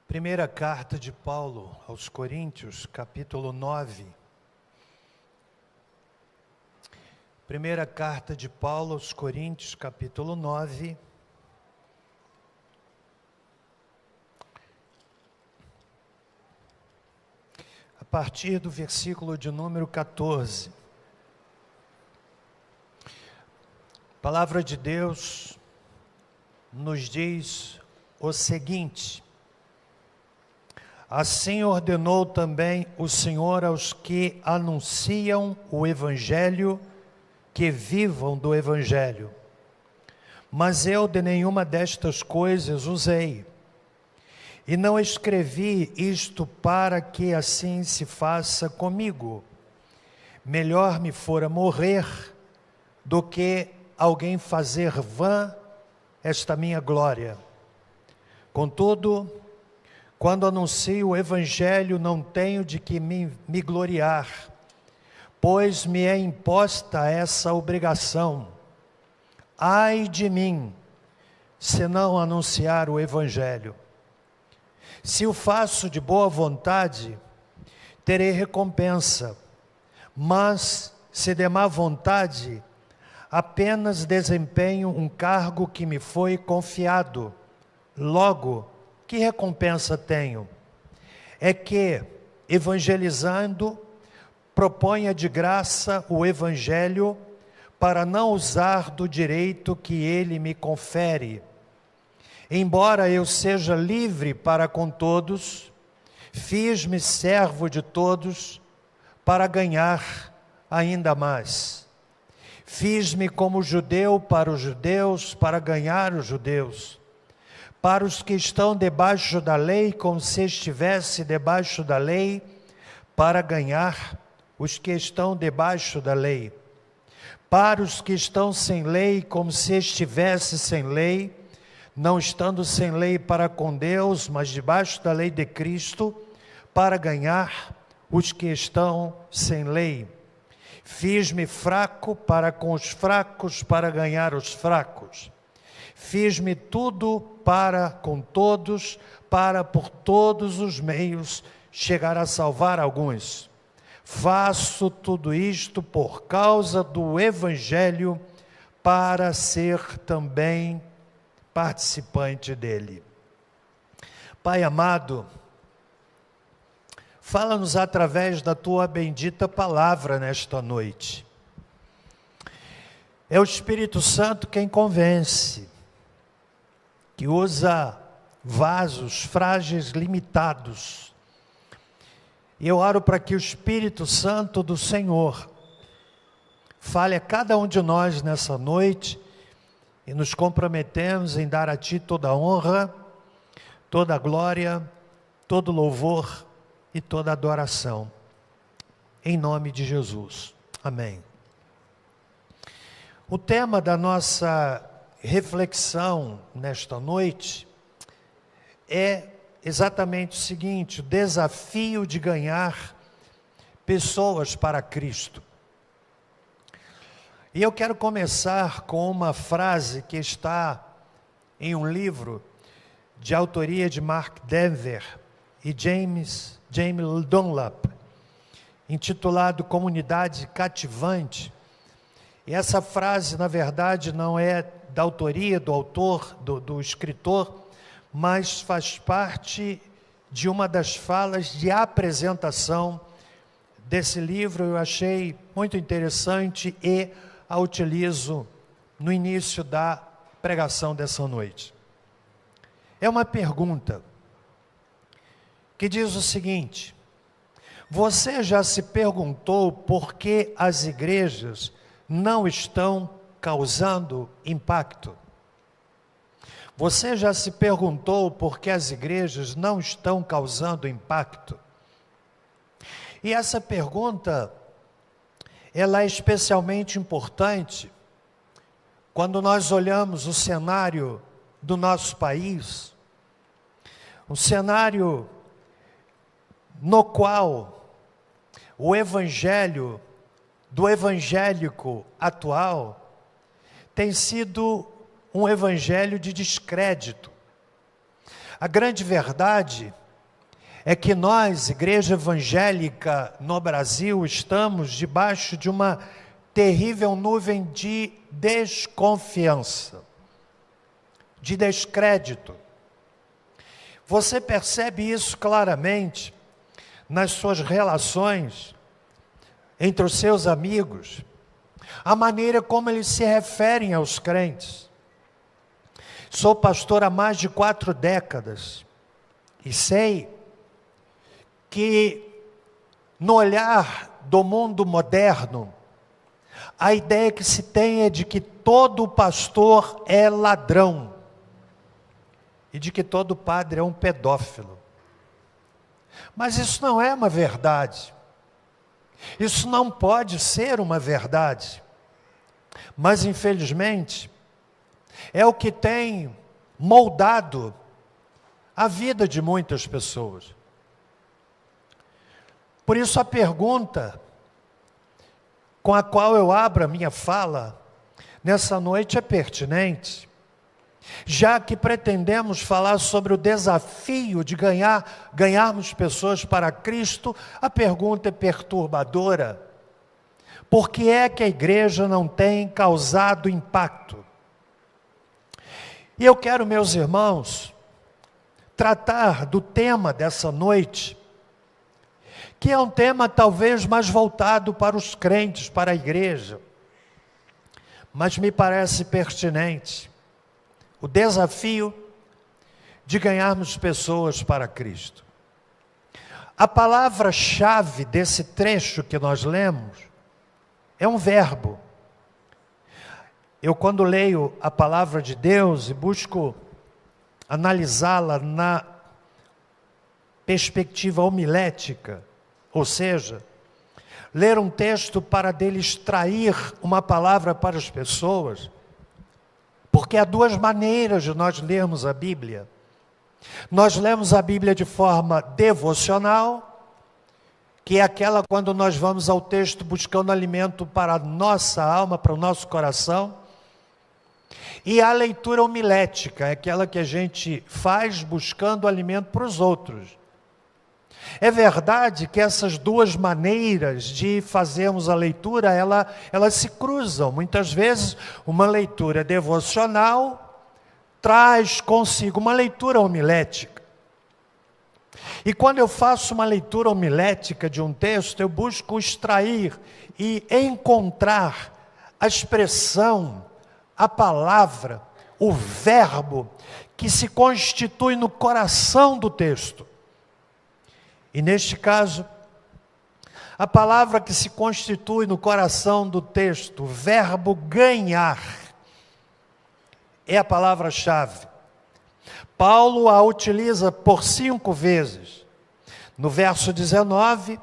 Primeira carta de Paulo aos Coríntios, capítulo 9. Primeira carta de Paulo aos Coríntios, capítulo 9. A partir do versículo de número 14. A palavra de Deus nos diz o seguinte: assim ordenou também o Senhor aos que anunciam o Evangelho, que vivam do Evangelho. Mas eu de nenhuma destas coisas usei, e não escrevi isto para que assim se faça comigo. Melhor me fora morrer do que alguém fazer vã esta minha glória. Contudo, quando anuncio o Evangelho, não tenho de que me gloriar, pois me é imposta essa obrigação. Ai de mim, se não anunciar o Evangelho. Se o faço de boa vontade, terei recompensa, mas se de má vontade, apenas desempenho um cargo que me foi confiado. Logo, que recompensa tenho? É que, evangelizando, proponha de graça o Evangelho para não usar do direito que ele me confere. Embora eu seja livre para com todos, fiz-me servo de todos para ganhar ainda mais. Fiz-me como judeu para os judeus, para ganhar os judeus. Para os que estão debaixo da lei, como se estivesse debaixo da lei, para ganhar os que estão debaixo da lei. Para os que estão sem lei, como se estivesse sem lei, não estando sem lei para com Deus, mas debaixo da lei de Cristo, para ganhar os que estão sem lei. Fiz-me fraco para com os fracos, para ganhar os fracos. Fiz-me tudo para com todos, para por todos os meios chegar a salvar alguns. Faço tudo isto por causa do Evangelho, para ser também participante dele. Pai amado, fala-nos através da tua bendita palavra nesta noite. É o Espírito Santo quem convence, que usa vasos frágeis, limitados. E eu oro para que o Espírito Santo do Senhor fale a cada um de nós nessa noite, e nos comprometemos em dar a Ti toda a honra, toda a glória, todo louvor e toda adoração. Em nome de Jesus. Amém. O tema da nossa reflexão nesta noite é exatamente o seguinte: o desafio de ganhar pessoas para Cristo. E eu quero começar com uma frase que está em um livro de autoria de Mark Dever e James Dunlap, intitulado Comunidade Cativante. E essa frase, na verdade, não é da autoria do autor, do escritor, mas faz parte de uma das falas de apresentação desse livro. Eu achei muito interessante e a utilizo no início da pregação dessa noite. É uma pergunta que diz o seguinte: você já se perguntou por que as igrejas não estão causando impacto? Você já se perguntou por que as igrejas não estão causando impacto? E essa pergunta, ela é especialmente importante quando nós olhamos o cenário do nosso país, um cenário no qual o evangelho do evangélico atual tem sido um evangelho de descrédito. A grande verdade é que nós, Igreja Evangélica no Brasil, estamos debaixo de uma terrível nuvem de desconfiança, de descrédito. Você percebe isso claramente nas suas relações entre os seus amigos, a maneira como eles se referem aos crentes. Sou pastor há mais de 4 décadas e sei que no olhar do mundo moderno, a ideia que se tem é de que todo pastor é ladrão e de que todo padre é um pedófilo. Mas isso não é uma verdade. Isso não pode ser uma verdade. Mas, infelizmente, é o que tem moldado a vida de muitas pessoas. Por isso a pergunta com a qual eu abro a minha fala nessa noite é pertinente, já que pretendemos falar sobre o desafio de ganharmos pessoas para Cristo. A pergunta é perturbadora. Por que é que a igreja não tem causado impacto? E eu quero, meus irmãos, tratar do tema dessa noite, que é um tema talvez mais voltado para os crentes, para a igreja, mas me parece pertinente. O desafio de ganharmos pessoas para Cristo. A palavra-chave desse trecho que nós lemos é um verbo. Eu, quando leio a palavra de Deus e busco analisá-la na perspectiva homilética, ou seja, ler um texto para dele extrair uma palavra para as pessoas, porque há 2 maneiras de nós lermos a Bíblia. Nós lemos a Bíblia de forma devocional, que é aquela quando nós vamos ao texto buscando alimento para a nossa alma, para o nosso coração. E a leitura homilética, é aquela que a gente faz buscando alimento para os outros. É verdade que essas 2 maneiras de fazermos a leitura, elas se cruzam. Muitas vezes, uma leitura devocional traz consigo uma leitura homilética. E quando eu faço uma leitura homilética de um texto, eu busco extrair e encontrar a expressão, a palavra, o verbo que se constitui no coração do texto. E neste caso, a palavra que se constitui no coração do texto, o verbo ganhar, é a palavra-chave. Paulo a utiliza por 5 vezes. No verso 19,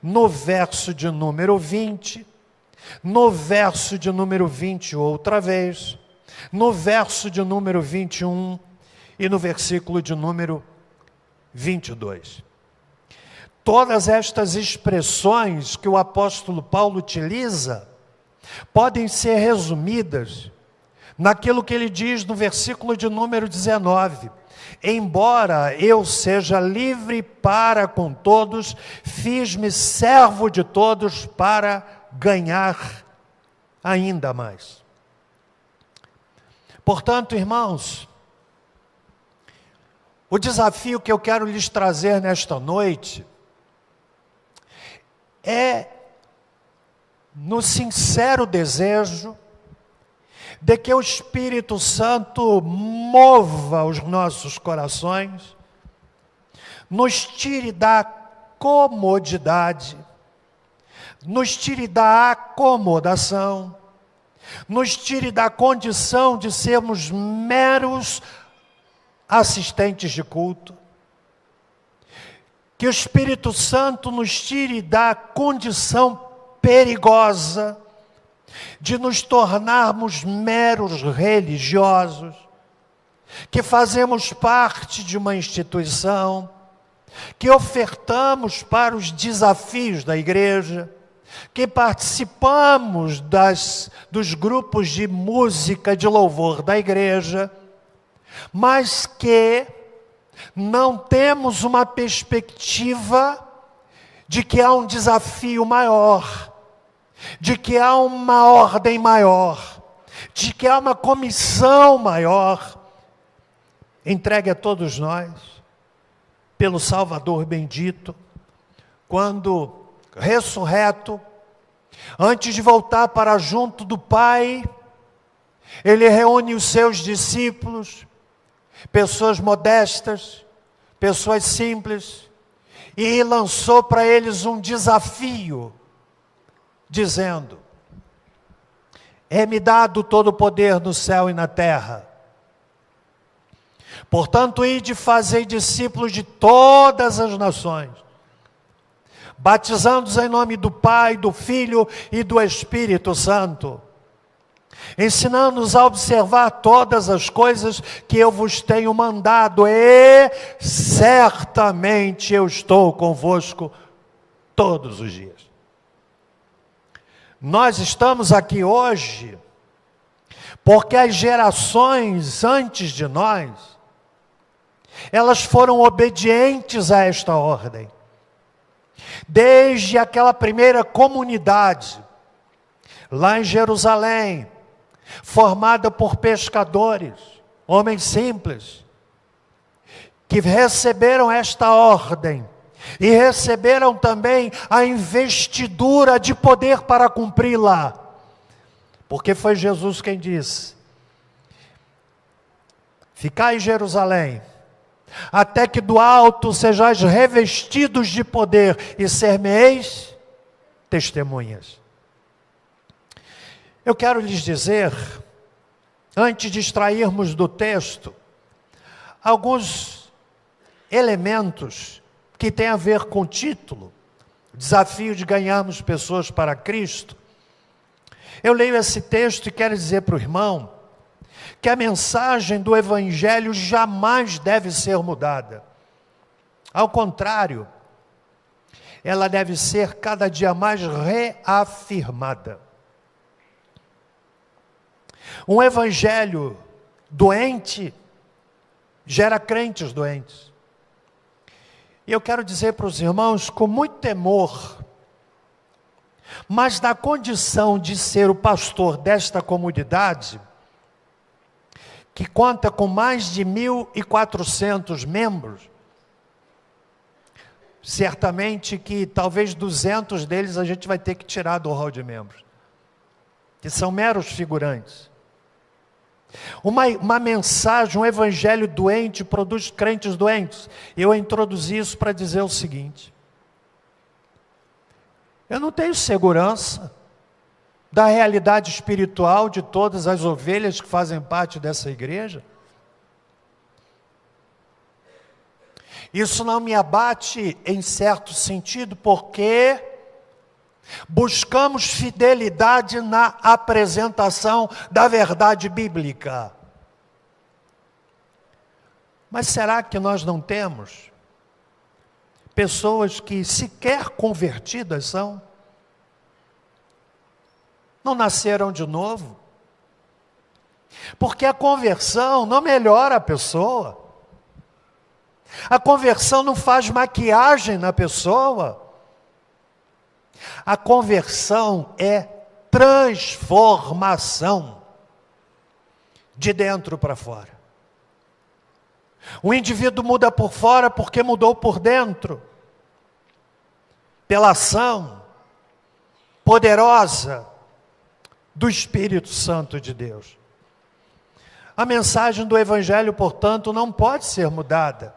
no verso de número 20, no verso de número 20 outra vez, no verso de número 21 e no versículo de número 22. Todas estas expressões que o apóstolo Paulo utiliza podem ser resumidas naquilo que ele diz no versículo de número 19. Embora eu seja livre para com todos, fiz-me servo de todos para ganhar ainda mais. Portanto, irmãos, o desafio que eu quero lhes trazer nesta noite é no sincero desejo de que o Espírito Santo mova os nossos corações, nos tire da comodidade, nos tire da acomodação, nos tire da condição de sermos meros assistentes de culto. Que o Espírito Santo nos tire da condição perigosa de nos tornarmos meros religiosos, que fazemos parte de uma instituição, que ofertamos para os desafios da igreja, que participamos dos grupos de música, de louvor da igreja, mas que não temos uma perspectiva de que há um desafio maior, de que há uma ordem maior, de que há uma comissão maior, entregue a todos nós, pelo Salvador bendito, quando ressurreto, antes de voltar para junto do Pai, Ele reúne os seus discípulos, pessoas modestas, pessoas simples, e lançou para eles um desafio, dizendo: é-me dado todo o poder no céu e na terra. Portanto, ide fazei discípulos de todas as nações, batizando-os em nome do Pai, do Filho e do Espírito Santo, ensinando-os a observar todas as coisas que eu vos tenho mandado, e certamente eu estou convosco todos os dias. Nós estamos aqui hoje porque as gerações antes de nós, elas foram obedientes a esta ordem. Desde aquela primeira comunidade, lá em Jerusalém, formada por pescadores, homens simples, que receberam esta ordem, e receberam também a investidura de poder para cumpri-la, porque foi Jesus quem disse: ficai em Jerusalém, até que do alto sejais revestidos de poder, e ser-me-eis testemunhas. Eu quero lhes dizer, antes de extrairmos do texto, alguns elementos que têm a ver com o título, desafio de ganharmos pessoas para Cristo. Eu leio esse texto e quero dizer para o irmão que a mensagem do Evangelho jamais deve ser mudada. Ao contrário, ela deve ser cada dia mais reafirmada. Um evangelho doente gera crentes doentes. E eu quero dizer para os irmãos com muito temor, mas na condição de ser o pastor desta comunidade, que conta com mais de 1.400 membros, certamente que talvez 200 deles a gente vai ter que tirar do hall de membros, que são meros figurantes. Uma mensagem, um evangelho doente produz crentes doentes. Eu introduzi isso para dizer o seguinte: eu não tenho segurança da realidade espiritual de todas as ovelhas que fazem parte dessa igreja. Isso não me abate em certo sentido, porque buscamos fidelidade na apresentação da verdade bíblica. Mas será que nós não temos pessoas que sequer convertidas são? Não nasceram de novo? Porque a conversão não melhora a pessoa. A conversão não faz maquiagem na pessoa. A conversão é transformação de dentro para fora. O indivíduo muda por fora porque mudou por dentro, pela ação poderosa do Espírito Santo de Deus. A mensagem do Evangelho, portanto, não pode ser mudada.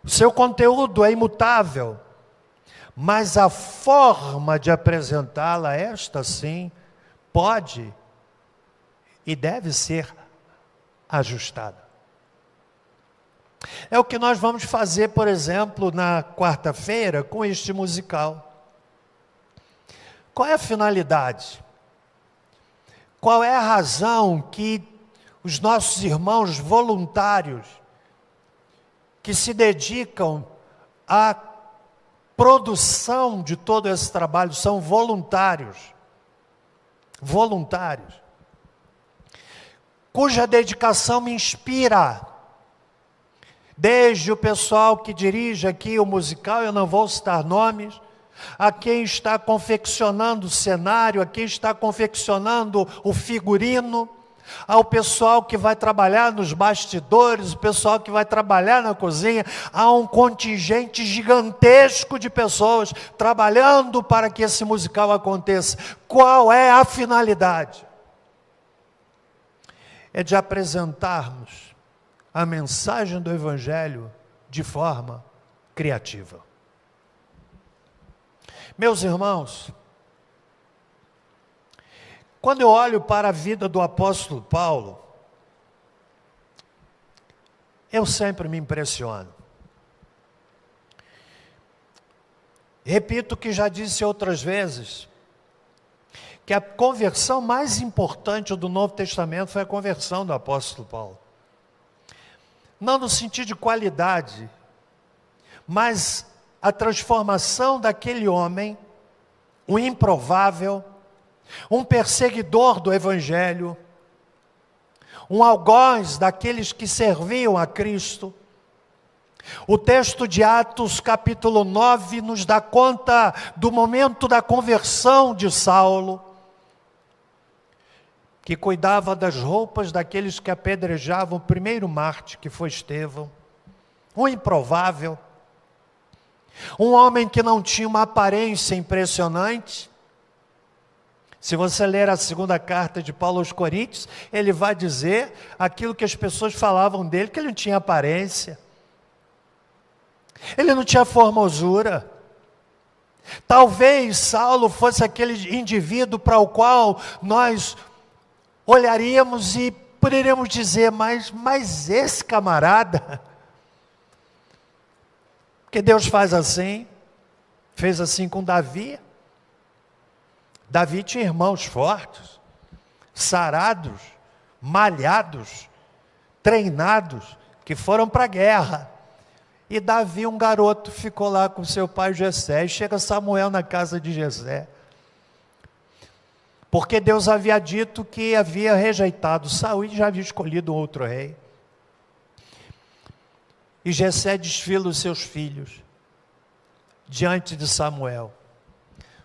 O seu conteúdo é imutável, mas a forma de apresentá-la, esta sim, pode e deve ser ajustada. É o que nós vamos fazer, por exemplo, na quarta-feira com este musical. Qual é a finalidade? Qual é a razão que os nossos irmãos voluntários que se dedicam à produção de todo esse trabalho são voluntários, cuja dedicação me inspira, desde o pessoal que dirige aqui o musical, eu não vou citar nomes, a quem está confeccionando o cenário, a quem está confeccionando o figurino, ao pessoal que vai trabalhar nos bastidores, o pessoal que vai trabalhar na cozinha. Há um contingente gigantesco de pessoas trabalhando para que esse musical aconteça. Qual é a finalidade? É de apresentarmos a mensagem do Evangelho de forma criativa. Meus irmãos, quando eu olho para a vida do apóstolo Paulo, eu sempre me impressiono. Repito o que já disse outras vezes, que a conversão mais importante do Novo Testamento foi a conversão do apóstolo Paulo. Não no sentido de qualidade, mas a transformação daquele homem, um improvável, um perseguidor do Evangelho, um algoz daqueles que serviam a Cristo. O texto de Atos capítulo 9 nos dá conta do momento da conversão de Saulo, que cuidava das roupas daqueles que apedrejavam o primeiro mártir, que foi Estevão, um improvável, um homem que não tinha uma aparência impressionante. Se você ler a segunda carta de Paulo aos Coríntios, ele vai dizer aquilo que as pessoas falavam dele, que ele não tinha aparência, ele não tinha formosura. Talvez Saulo fosse aquele indivíduo para o qual nós olharíamos e poderíamos dizer, mas esse camarada, porque Deus faz assim, fez assim com Davi. Davi tinha irmãos fortes, sarados, malhados, treinados, que foram para a guerra. E Davi, um garoto, ficou lá com seu pai Jessé, e chega Samuel na casa de Jessé, porque Deus havia dito que havia rejeitado Saul e já havia escolhido outro rei. E Jessé desfila os seus filhos diante de Samuel.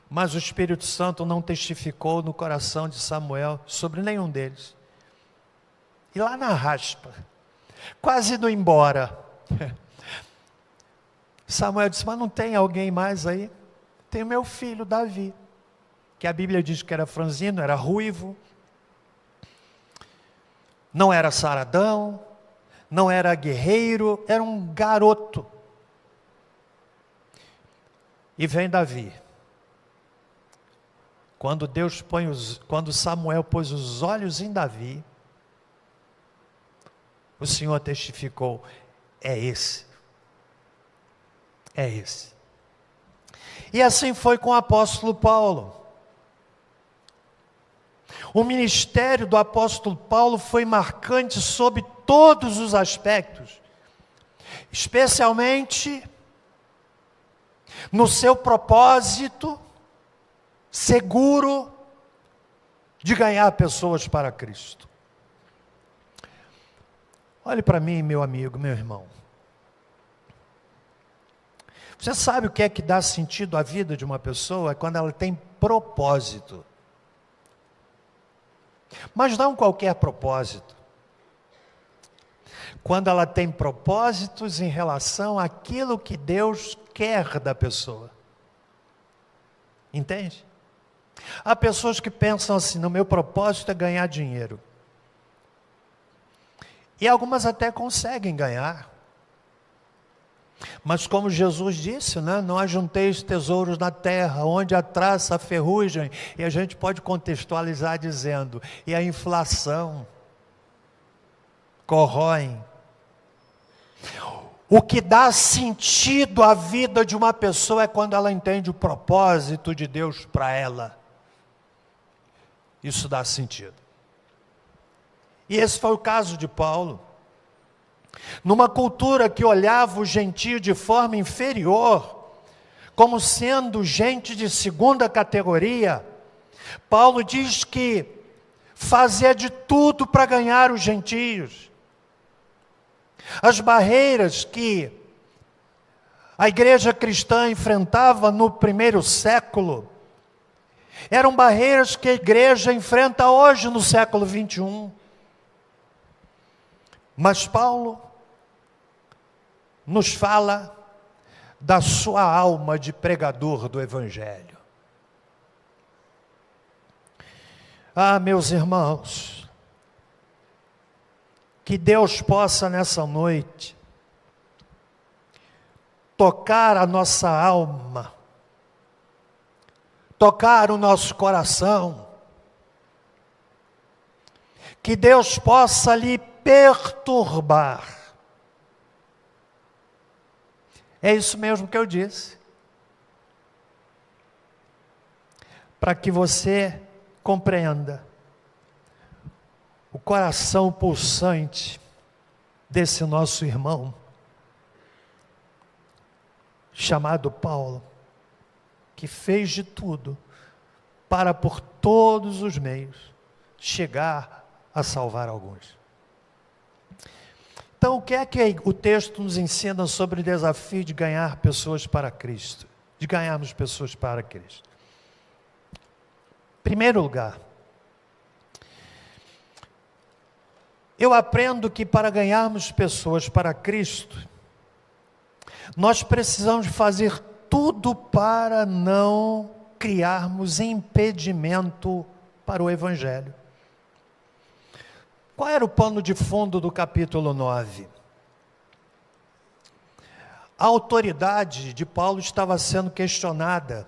Mas o Espírito Santo não testificou no coração de Samuel sobre nenhum deles. E lá na raspa, quase indo embora, Samuel disse, mas não tem alguém mais aí? Tem o meu filho Davi, que a Bíblia diz que era franzino, era ruivo, não era saradão, não era guerreiro, era um garoto. E vem Davi. Quando Samuel pôs os olhos em Davi, o Senhor testificou, é esse. É esse. E assim foi com o apóstolo Paulo. O ministério do apóstolo Paulo foi marcante sob todos os aspectos, especialmente no seu propósito seguro de ganhar pessoas para Cristo. Olhe para mim, meu amigo, meu irmão. Você sabe o que é que dá sentido à vida de uma pessoa? É quando ela tem propósito. Mas não qualquer propósito. Quando ela tem propósitos em relação àquilo que Deus quer da pessoa. Entende? Há pessoas que pensam assim, no meu propósito é ganhar dinheiro. E algumas até conseguem ganhar. Mas como Jesus disse, né? Não ajunteis tesouros na terra, onde a traça, a ferrugem, e a gente pode contextualizar dizendo, e a inflação corroem. O que dá sentido à vida de uma pessoa é quando ela entende o propósito de Deus para ela. Isso dá sentido. E esse foi o caso de Paulo. Numa cultura que olhava o gentio de forma inferior, como sendo gente de segunda categoria, Paulo diz que fazia de tudo para ganhar os gentios. As barreiras que a igreja cristã enfrentava no primeiro século eram barreiras que a igreja enfrenta hoje no século 21. Mas Paulo nos fala da sua alma de pregador do Evangelho. Ah, meus irmãos, que Deus possa nessa noite tocar a nossa alma, tocar o nosso coração, que Deus possa lhe perturbar. É isso mesmo que eu disse. Para que você compreenda o coração pulsante desse nosso irmão, chamado Paulo, que fez de tudo para, por todos os meios, chegar a salvar alguns. Então, o que é que o texto nos ensina sobre o desafio de ganhar pessoas para Cristo? De ganharmos pessoas para Cristo. Em primeiro lugar, eu aprendo que para ganharmos pessoas para Cristo, nós precisamos fazer tudo para não criarmos impedimento para o Evangelho. Qual era o pano de fundo do capítulo 9? A autoridade de Paulo estava sendo questionada.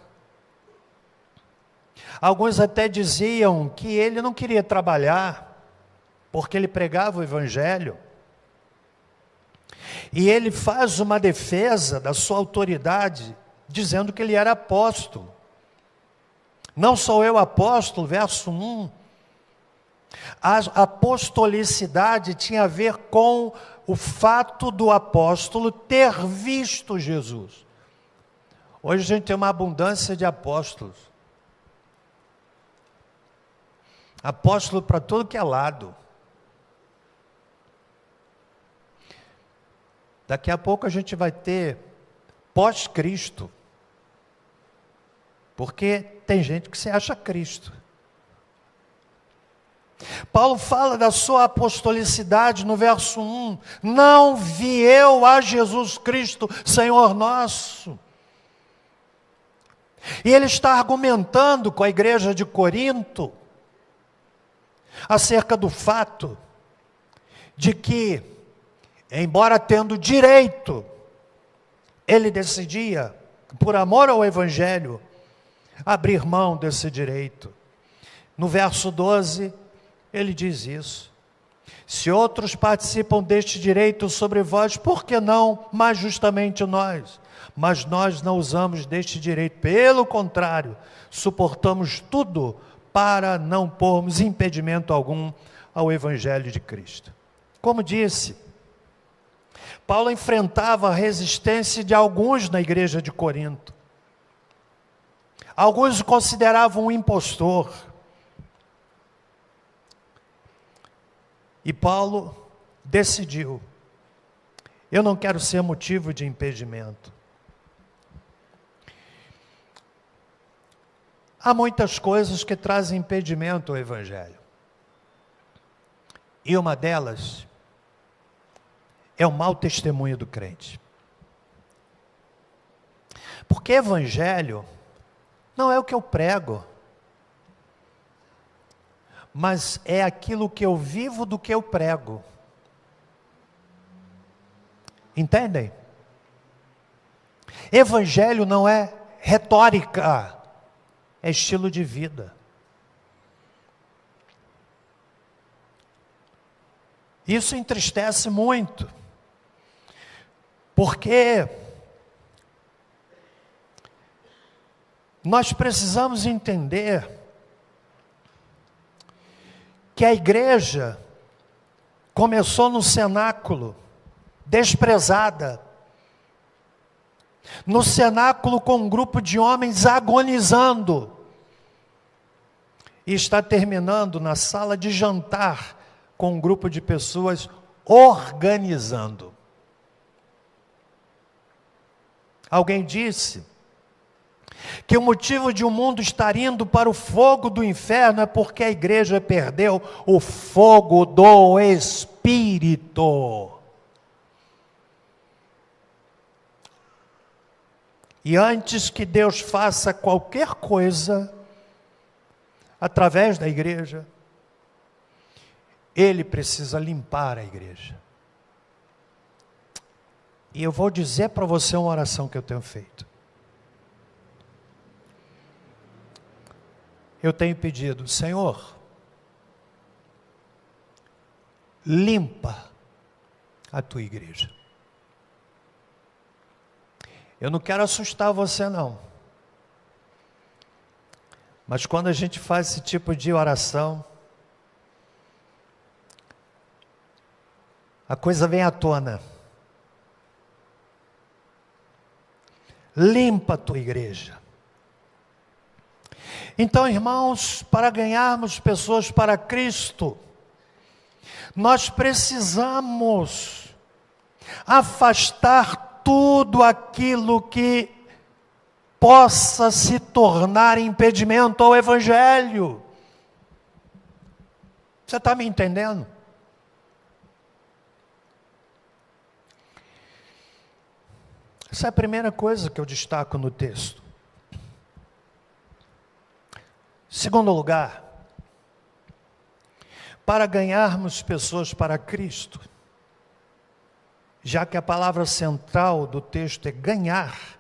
Alguns até diziam que ele não queria trabalhar, porque ele pregava o Evangelho. E ele faz uma defesa da sua autoridade, dizendo que ele era apóstolo. Não sou eu apóstolo, verso 1. A apostolicidade tinha a ver com o fato do apóstolo ter visto Jesus. Hoje a gente tem uma abundância de apóstolos. Apóstolo para tudo que é lado. Daqui a pouco a gente vai ter pós-Cristo. Porque tem gente que se acha Cristo. Paulo fala da sua apostolicidade no verso 1. Não vi eu a Jesus Cristo, Senhor nosso. E ele está argumentando com a igreja de Corinto acerca do fato de que, embora tendo direito, ele decidia, por amor ao Evangelho, abrir mão desse direito. No verso 12, ele diz isso. Se outros participam deste direito sobre vós, por que não mais justamente nós? Mas nós não usamos deste direito. Pelo contrário, suportamos tudo para não pormos impedimento algum ao Evangelho de Cristo. Como disse, Paulo enfrentava a resistência de alguns na igreja de Corinto. Alguns o consideravam um impostor. E Paulo decidiu: eu não quero ser motivo de impedimento. Há muitas coisas que trazem impedimento ao Evangelho. E uma delas é o mau testemunho do crente. Porque Evangelho não é o que eu prego, mas é aquilo que eu vivo do que eu prego. Entendem? Evangelho não é retórica, é estilo de vida. Isso entristece muito, porque nós precisamos entender que a igreja começou no cenáculo, desprezada, no cenáculo com um grupo de homens agonizando, e está terminando na sala de jantar com um grupo de pessoas organizando. Alguém disse que o motivo de o mundo estar indo para o fogo do inferno é porque a igreja perdeu o fogo do Espírito. E antes que Deus faça qualquer coisa através da igreja, Ele precisa limpar a igreja. E eu vou dizer para você uma oração que eu tenho feito. Eu tenho pedido, Senhor, limpa a tua igreja. Eu não quero assustar você não. Mas quando a gente faz esse tipo de oração, a coisa vem à tona. Limpa a tua igreja. Então, irmãos, para ganharmos pessoas para Cristo, nós precisamos afastar tudo aquilo que possa se tornar impedimento ao Evangelho. Você está me entendendo? Essa é a primeira coisa que eu destaco no texto. Segundo lugar, para ganharmos pessoas para Cristo, já que a palavra central do texto é ganhar,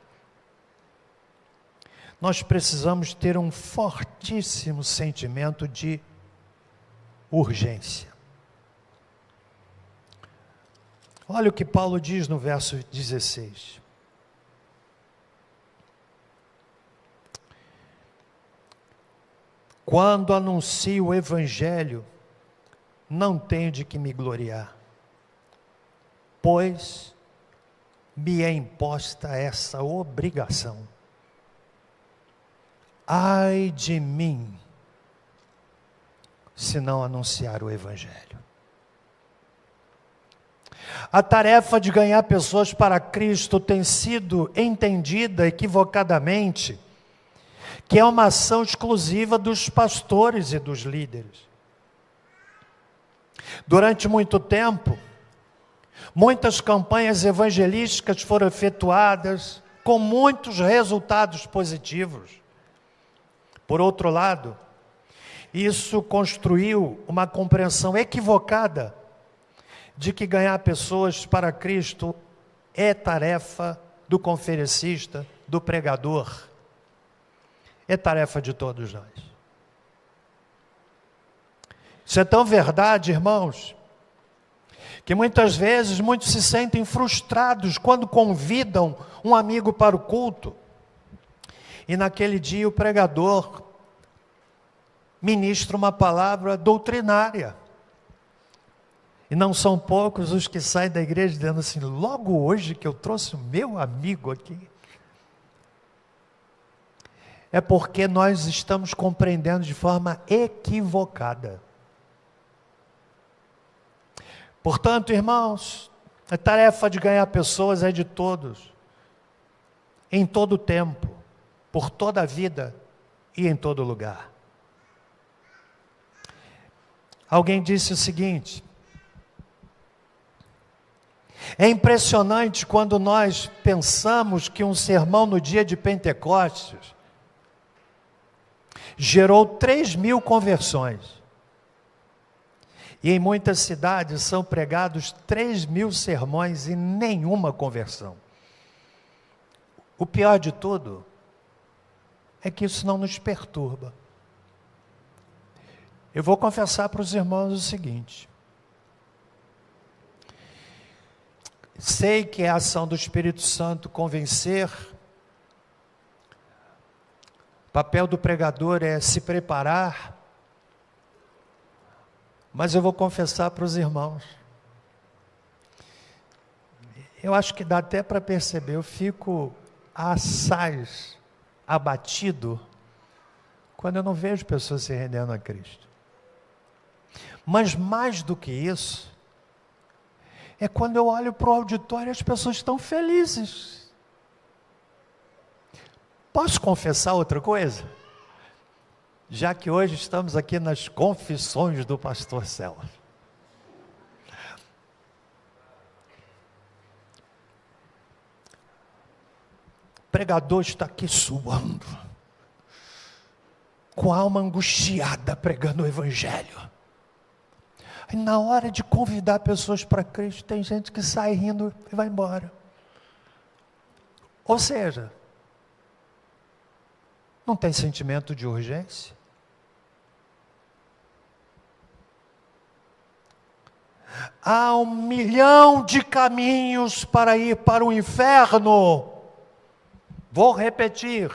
nós precisamos ter um fortíssimo sentimento de urgência. Olha o que Paulo diz no verso 16. Quando anuncio o Evangelho, não tenho de que me gloriar, pois me é imposta essa obrigação. Ai de mim, se não anunciar o Evangelho. A tarefa de ganhar pessoas para Cristo tem sido entendida equivocadamente, que é uma ação exclusiva dos pastores e dos líderes. Durante muito tempo, muitas campanhas evangelísticas foram efetuadas com muitos resultados positivos. Por outro lado, isso construiu uma compreensão equivocada de que ganhar pessoas para Cristo é tarefa do conferencista, do pregador. É tarefa de todos nós. Isso é tão verdade, irmãos, que muitas vezes muitos se sentem frustrados quando convidam um amigo para o culto e naquele dia o pregador ministra uma palavra doutrinária. E não são poucos os que saem da igreja dizendo assim, logo hoje que eu trouxe o meu amigo aqui. É porque nós estamos compreendendo de forma equivocada. Portanto, irmãos, a tarefa de ganhar pessoas é de todos, em todo o tempo, por toda a vida e em todo lugar. Alguém disse o seguinte: é impressionante quando nós pensamos que um sermão no dia de Pentecostes gerou 3.000 conversões. E em muitas cidades são pregados 3.000 sermões e nenhuma conversão. O pior de tudo é que isso não nos perturba. Eu vou confessar para os irmãos o seguinte: sei que é a ação do Espírito Santo convencer. O papel do pregador é se preparar. Mas eu vou confessar para os irmãos. Eu acho que dá até para perceber, eu fico assaz, abatido, quando eu não vejo pessoas se rendendo a Cristo. Mas mais do que isso, é quando eu olho para o auditório e as pessoas estão felizes. Posso confessar outra coisa? Já que hoje estamos aqui nas confissões do pastor Celso. O pregador está aqui suando, com a alma angustiada, pregando o evangelho. E na hora de convidar pessoas para Cristo, tem gente que sai rindo e vai embora. Ou seja, não tem sentimento de urgência. Há 1 milhão de caminhos para ir para o inferno. Vou repetir.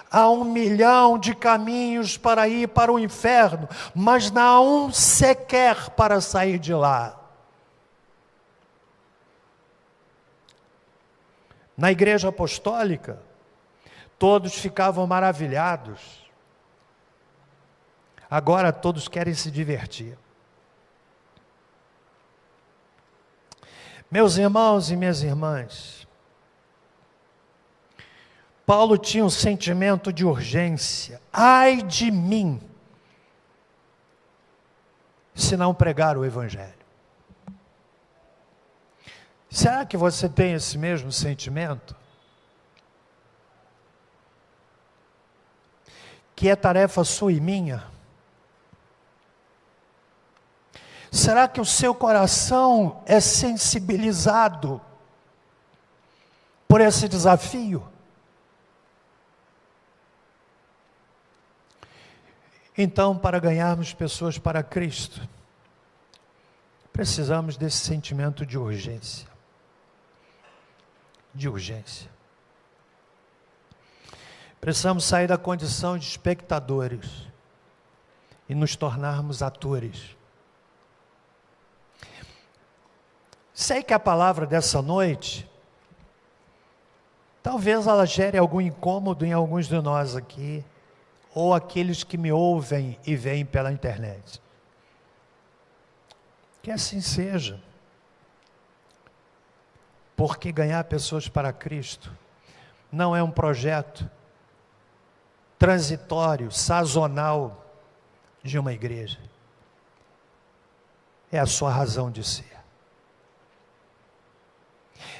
Há 1 milhão de caminhos para ir para o inferno, mas não há um sequer para sair de lá. Na igreja apostólica, todos ficavam maravilhados. Agora todos querem se divertir. Meus irmãos e minhas irmãs, Paulo tinha um sentimento de urgência. Ai de mim, se não pregar o evangelho. Será que você tem esse mesmo sentimento? Que é tarefa sua e minha? Será que o seu coração é sensibilizado por esse desafio? Então, para ganharmos pessoas para Cristo, precisamos desse sentimento de urgência. De urgência. Precisamos sair da condição de espectadores e nos tornarmos atores. Sei que a palavra dessa noite, talvez ela gere algum incômodo em alguns de nós aqui, ou aqueles que me ouvem e veem pela internet. Que assim seja. Porque ganhar pessoas para Cristo não é um projeto transitório, sazonal de uma igreja. É a sua razão de ser.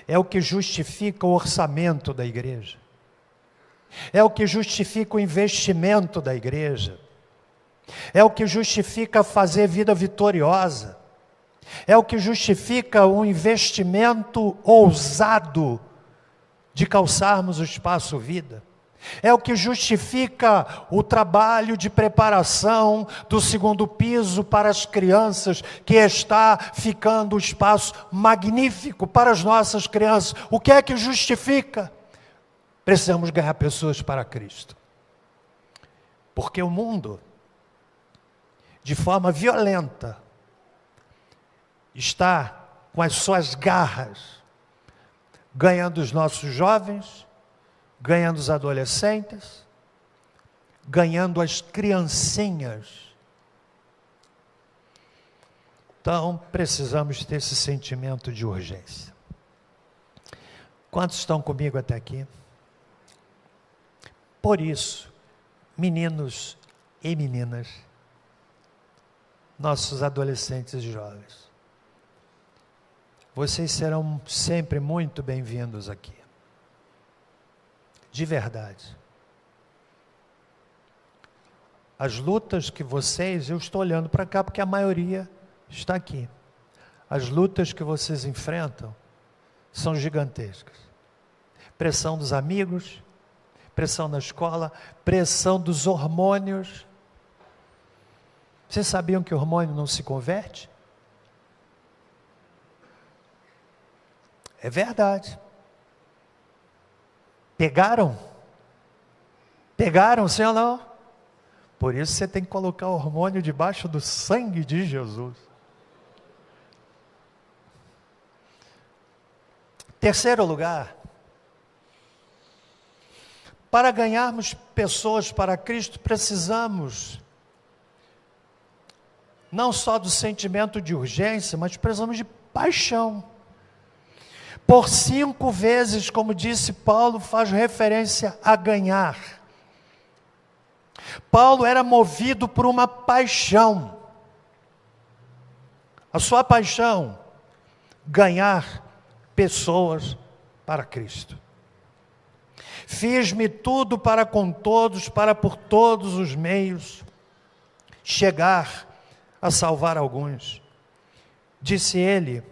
É o que justifica o orçamento da igreja. É o que justifica o investimento da igreja. É o que justifica fazer vida vitoriosa. É o que justifica o investimento ousado de calçarmos o espaço vida. É o que justifica o trabalho de preparação do segundo piso para as crianças, que está ficando um espaço magnífico para as nossas crianças. O que é que justifica? Precisamos ganhar pessoas para Cristo. Porque o mundo, de forma violenta, está com as suas garras, ganhando os nossos jovens, ganhando os adolescentes, ganhando as criancinhas. Então, precisamos ter esse sentimento de urgência. Quantos estão comigo até aqui? Por isso, meninos e meninas, nossos adolescentes e jovens, vocês serão sempre muito bem-vindos aqui. De verdade. As lutas que vocês, eu estou olhando para cá porque a maioria está aqui. As lutas que vocês enfrentam são gigantescas. Pressão dos amigos, pressão na escola, pressão dos hormônios. Vocês sabiam que o hormônio não se converte? É verdade. Pegaram? Pegaram, sim ou não? Por isso você tem que colocar o hormônio debaixo do sangue de Jesus. Terceiro lugar, para ganharmos pessoas para Cristo, precisamos não só do sentimento de urgência, mas precisamos de paixão. Por 5 vezes, como disse Paulo, faz referência a ganhar. Paulo era movido por uma paixão. A sua paixão, ganhar pessoas para Cristo. Fiz-me tudo para com todos, para por todos os meios chegar a salvar alguns. Disse ele,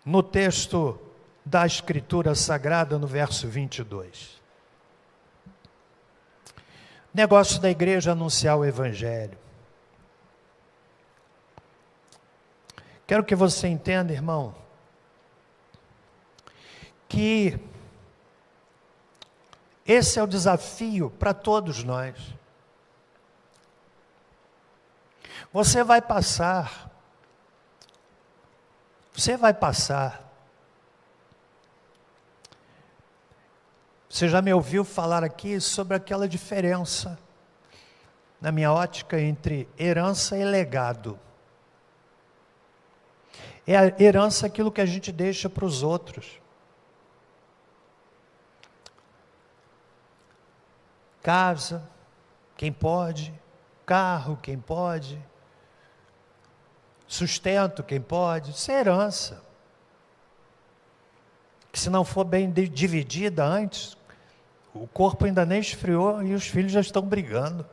no texto da Escritura Sagrada, no verso 22. Negócio da igreja é anunciar o Evangelho. Quero que você entenda, irmão, que esse é o desafio para todos nós. Você vai passar. Você já me ouviu falar aqui sobre aquela diferença, na minha ótica, entre herança e legado. É a herança aquilo que a gente deixa para os outros. Casa, quem pode. Carro, quem pode. Sustento, quem pode. Isso é herança. Que se não for bem dividida antes, o corpo ainda nem esfriou e os filhos já estão brigando.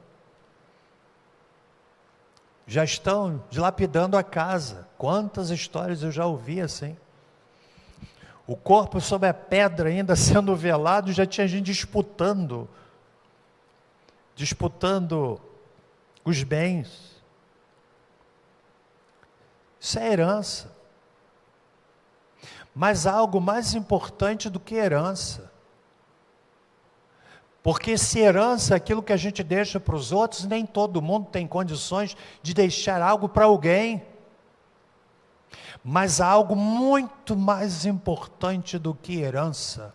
Já estão dilapidando a casa. Quantas histórias eu já ouvi assim. O corpo sob a pedra ainda sendo velado, já tinha gente disputando os bens. Isso é herança. Mas há algo mais importante do que herança. Porque se herança é aquilo que a gente deixa para os outros, nem todo mundo tem condições de deixar algo para alguém. Mas há algo muito mais importante do que herança.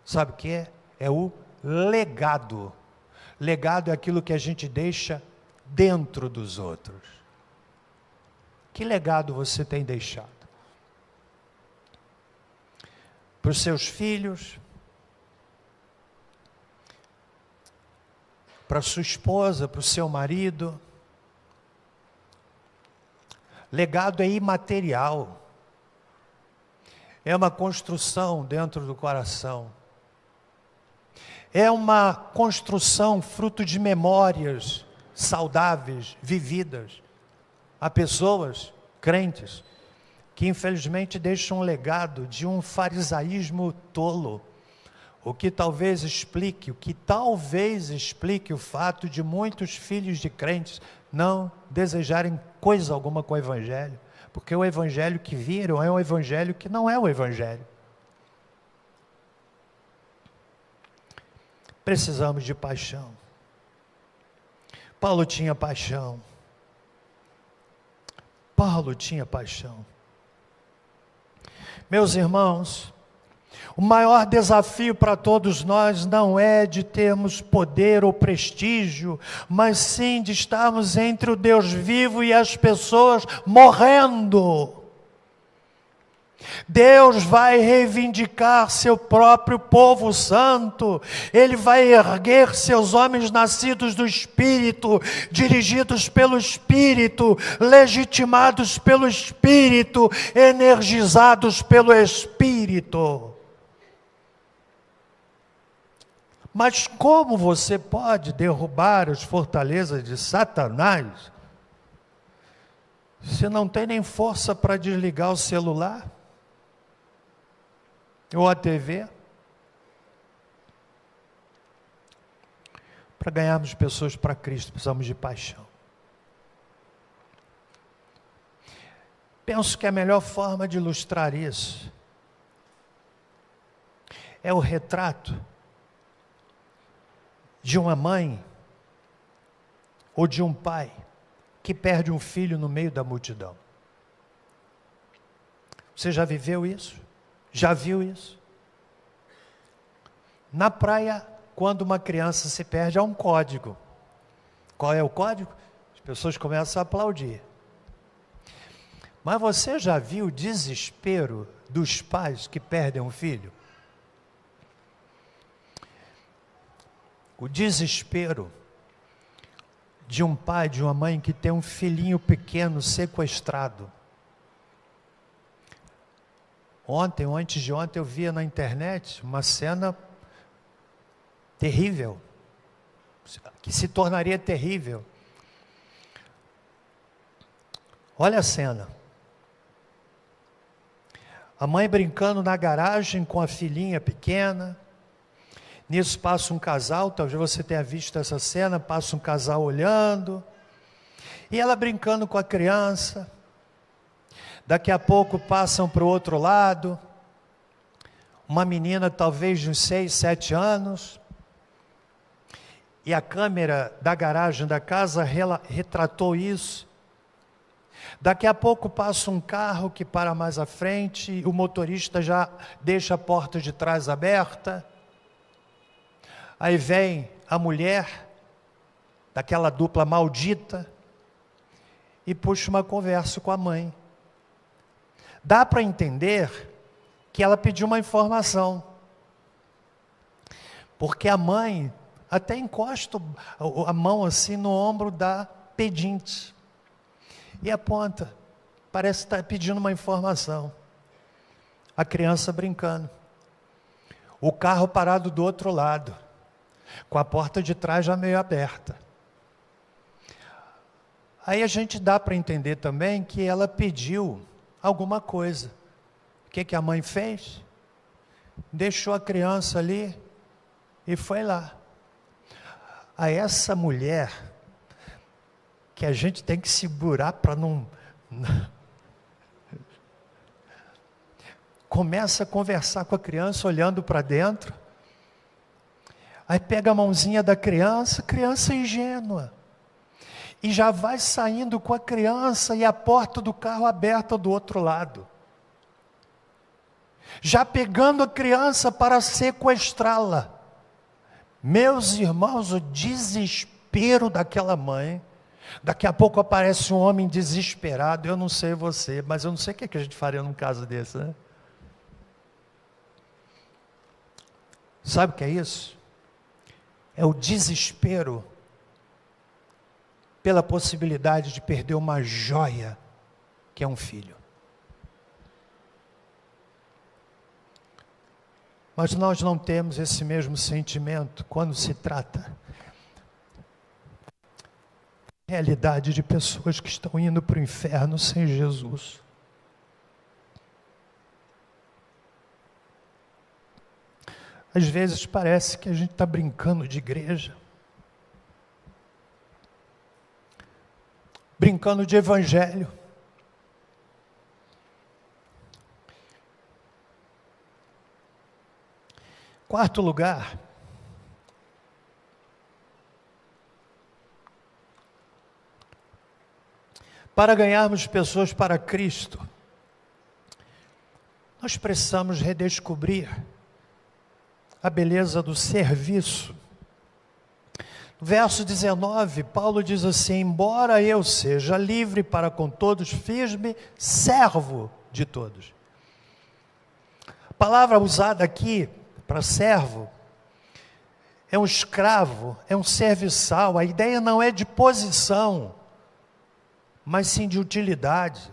Sabe o que é? É o legado. Legado é aquilo que a gente deixa dentro dos outros. Que legado você tem deixado? Para os seus filhos? Para a sua esposa, para o seu marido? Legado é imaterial. É uma construção dentro do coração. É uma construção fruto de memórias saudáveis, vividas. Há pessoas, crentes, que infelizmente deixam um legado de um farisaísmo tolo, o que talvez explique o fato de muitos filhos de crentes não desejarem coisa alguma com o Evangelho, porque o Evangelho que viram é um Evangelho que não é o Evangelho. Precisamos de paixão. Paulo tinha paixão. Meus irmãos, o maior desafio para todos nós não é de termos poder ou prestígio, mas sim de estarmos entre o Deus vivo e as pessoas morrendo. Deus vai reivindicar seu próprio povo santo. Ele vai erguer seus homens nascidos do Espírito, dirigidos pelo Espírito, legitimados pelo Espírito, energizados pelo Espírito. Mas como você pode derrubar as fortalezas de Satanás se não tem nem força para desligar o celular? Ou a TV? Para ganharmos pessoas para Cristo, precisamos de paixão. Penso que a melhor forma de ilustrar isso é o retrato de uma mãe ou de um pai que perde um filho no meio da multidão. Você já viveu isso? Já viu isso? Na praia, quando uma criança se perde, há um código. Qual é o código? As pessoas começam a aplaudir. Mas você já viu o desespero dos pais que perdem um filho? O desespero de um pai, de uma mãe que tem um filhinho pequeno sequestrado. Ontem ou antes de ontem eu via na internet uma cena terrível, que se tornaria terrível. Olha a cena. A mãe brincando na garagem com a filhinha pequena. Nisso passa um casal, talvez você tenha visto essa cena, passa um casal olhando. E ela brincando com a criança. Daqui a pouco passam para o outro lado. Uma menina talvez de uns 6, 7 anos. E a câmera da garagem da casa retratou isso. Daqui a pouco passa um carro que para mais à frente, o motorista já deixa a porta de trás aberta. Aí vem a mulher, daquela dupla maldita, e puxa uma conversa com a mãe. Dá para entender que ela pediu uma informação. Porque a mãe até encosta a mão assim no ombro da pedinte. E aponta, parece estar pedindo uma informação. A criança brincando. O carro parado do outro lado, com a porta de trás já meio aberta. Aí a gente dá para entender também que ela pediu alguma coisa. O que a mãe fez? Deixou a criança ali e foi lá. A essa mulher, que a gente tem que segurar para não... Começa a conversar com a criança, olhando para dentro. Aí pega a mãozinha da criança ingênua. E já vai saindo com a criança e a porta do carro aberta do outro lado. Já pegando a criança para sequestrá-la. Meus irmãos, o desespero daquela mãe. Daqui a pouco aparece um homem desesperado. Eu não sei você, mas eu não sei o que a gente faria num caso desse, né? Sabe o que é isso? É o desespero pela possibilidade de perder uma joia que é um filho. Mas nós não temos esse mesmo sentimento quando se trata realidade de pessoas que estão indo para o inferno sem Jesus. Às vezes parece que a gente está brincando de igreja, brincando de evangelho. Quarto lugar, para ganharmos pessoas para Cristo, nós precisamos redescobrir a beleza do serviço. No verso 19, Paulo diz assim: embora eu seja livre para com todos, fiz-me servo de todos. A palavra usada aqui para servo é um escravo, é um serviçal. A ideia não é de posição, mas sim de utilidade.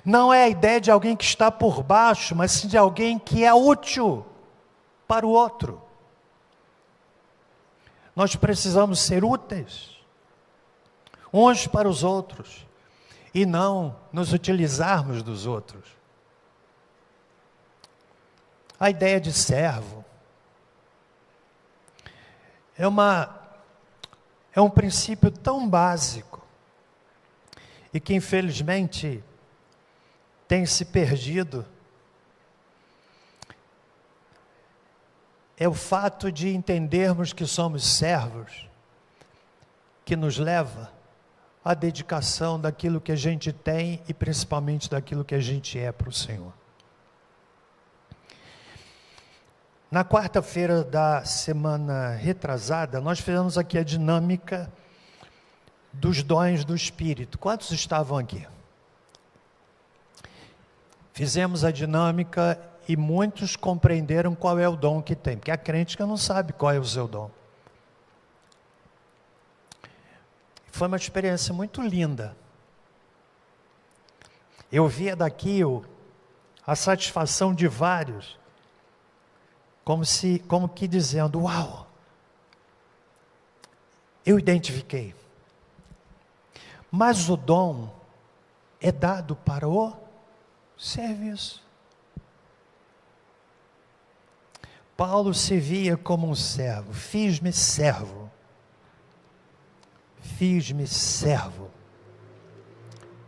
Não é a ideia de alguém que está por baixo, mas sim de alguém que é útil para o outro. Nós precisamos ser úteis uns para os outros e não nos utilizarmos dos outros. A ideia de servo é um princípio tão básico e que infelizmente tem se perdido. É o fato de entendermos que somos servos que nos leva à dedicação daquilo que a gente tem e principalmente daquilo que a gente é para o Senhor. Na quarta-feira da semana retrasada, nós fizemos aqui a dinâmica dos dons do Espírito. Quantos estavam aqui? Fizemos a dinâmica e muitos compreenderam qual é o dom que tem, porque há crente que não sabe qual é o seu dom. Foi uma experiência muito linda. Eu via daqui a satisfação de vários, como que dizendo, uau, eu identifiquei. Mas o dom é dado para o serviço. Paulo se via como um servo. Fiz-me servo. Fiz-me servo.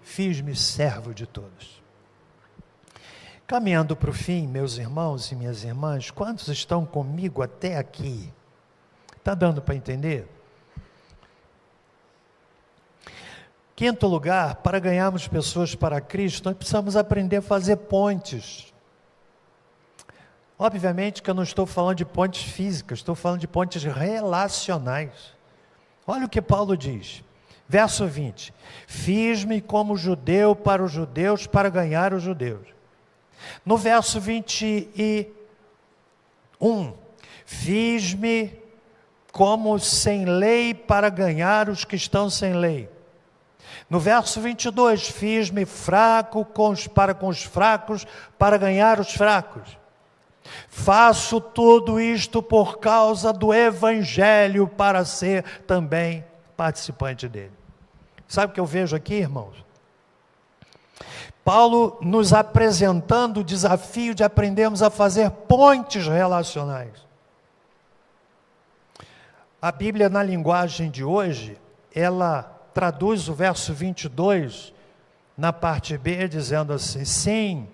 Fiz-me servo de todos. Caminhando para o fim, meus irmãos e minhas irmãs, quantos estão comigo até aqui? Está dando para entender? Quinto lugar, para ganharmos pessoas para Cristo, nós precisamos aprender a fazer pontes. Obviamente que eu não estou falando de pontes físicas, estou falando de pontes relacionais. Olha o que Paulo diz, verso 20: fiz-me como judeu para os judeus, para ganhar os judeus. No verso 21, fiz-me como sem lei para ganhar os que estão sem lei. No verso 22, fiz-me fraco para com os fracos, para ganhar os fracos. Faço tudo isto por causa do Evangelho, para ser também participante dele. Sabe o que eu vejo aqui, irmãos? Paulo nos apresentando o desafio de aprendermos a fazer pontes relacionais. A Bíblia, na linguagem de hoje, ela traduz o verso 22, na parte B, dizendo assim: sim,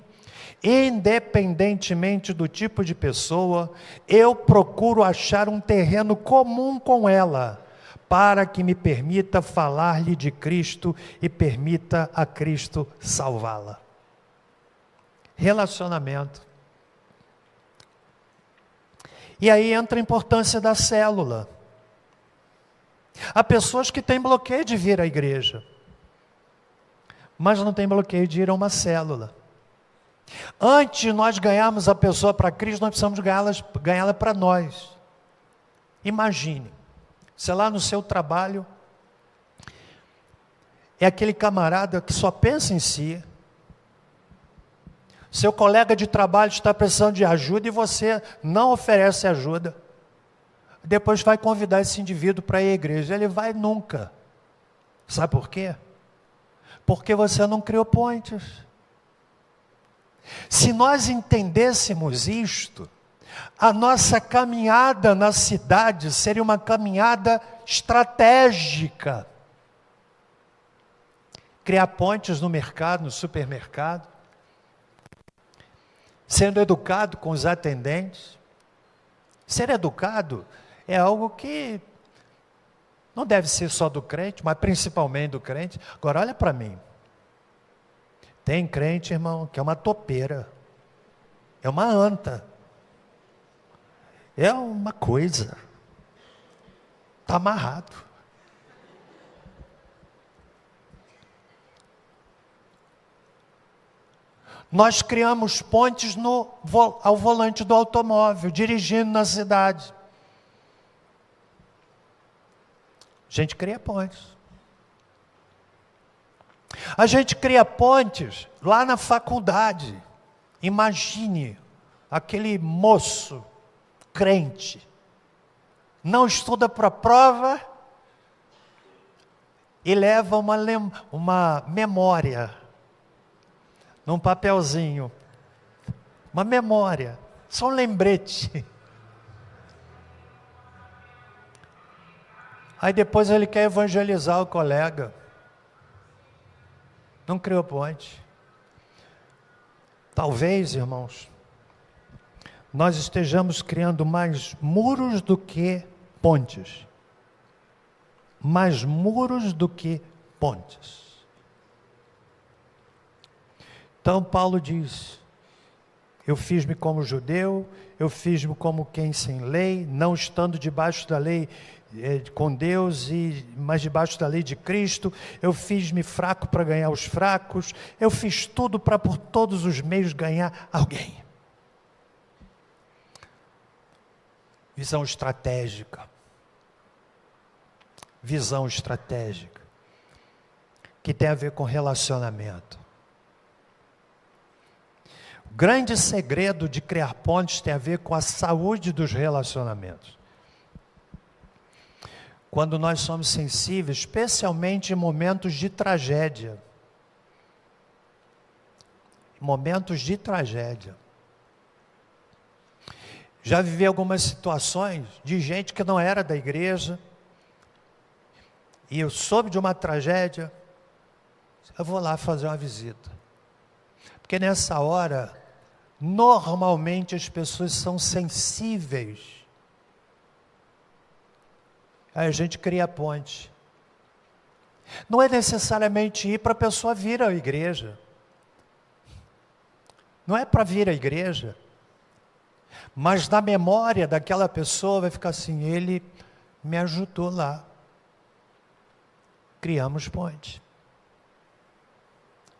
independentemente do tipo de pessoa, eu procuro achar um terreno comum com ela, para que me permita falar-lhe de Cristo e permita a Cristo salvá-la. Relacionamento. E aí entra a importância da célula. Há pessoas que têm bloqueio de vir à igreja, mas não têm bloqueio de ir a uma célula. Antes de nós ganharmos a pessoa para Cristo, nós precisamos ganhá-la para nós. Imagine, sei lá, no seu trabalho, é aquele camarada que só pensa em si. Seu colega de trabalho está precisando de ajuda e você não oferece ajuda. Depois vai convidar esse indivíduo para ir à igreja. Ele vai nunca. Sabe por quê? Porque você não criou pontes. Se nós entendêssemos isto, a nossa caminhada na cidade seria uma caminhada estratégica. Criar pontes no mercado, no supermercado, sendo educado com os atendentes. Ser educado é algo que não deve ser só do crente, mas principalmente do crente. Agora olha para mim. Tem crente, irmão, que é uma topeira. É uma anta. É uma coisa. Está amarrado. Nós criamos pontes ao volante do automóvel, dirigindo na cidade. A gente cria pontes. A gente cria pontes lá na faculdade. Imagine aquele moço crente, não estuda para a prova e leva uma memória num papelzinho, uma memória, só um lembrete. Aí depois ele quer evangelizar o colega. Não criou ponte. Talvez, irmãos, nós estejamos criando mais muros do que pontes. Mais muros do que pontes. Então Paulo diz: Eu fiz-me como judeu, eu fiz-me como quem sem lei, não estando debaixo da lei com Deus, mas debaixo da lei de Cristo. Eu fiz-me fraco para ganhar os fracos. Eu fiz tudo para por todos os meios ganhar alguém. Visão estratégica. Visão estratégica. Que tem a ver com relacionamento. O grande segredo de criar pontes tem a ver com a saúde dos relacionamentos. Quando nós somos sensíveis, especialmente em momentos de tragédia. Momentos de tragédia. Já vivi algumas situações de gente que não era da igreja, e eu soube de uma tragédia, eu vou lá fazer uma visita. Porque nessa hora, normalmente as pessoas são sensíveis. Aí a gente cria a ponte. Não é necessariamente ir para a pessoa vir à igreja. Não é para vir à igreja. Mas na memória daquela pessoa vai ficar assim, ele me ajudou lá. Criamos ponte.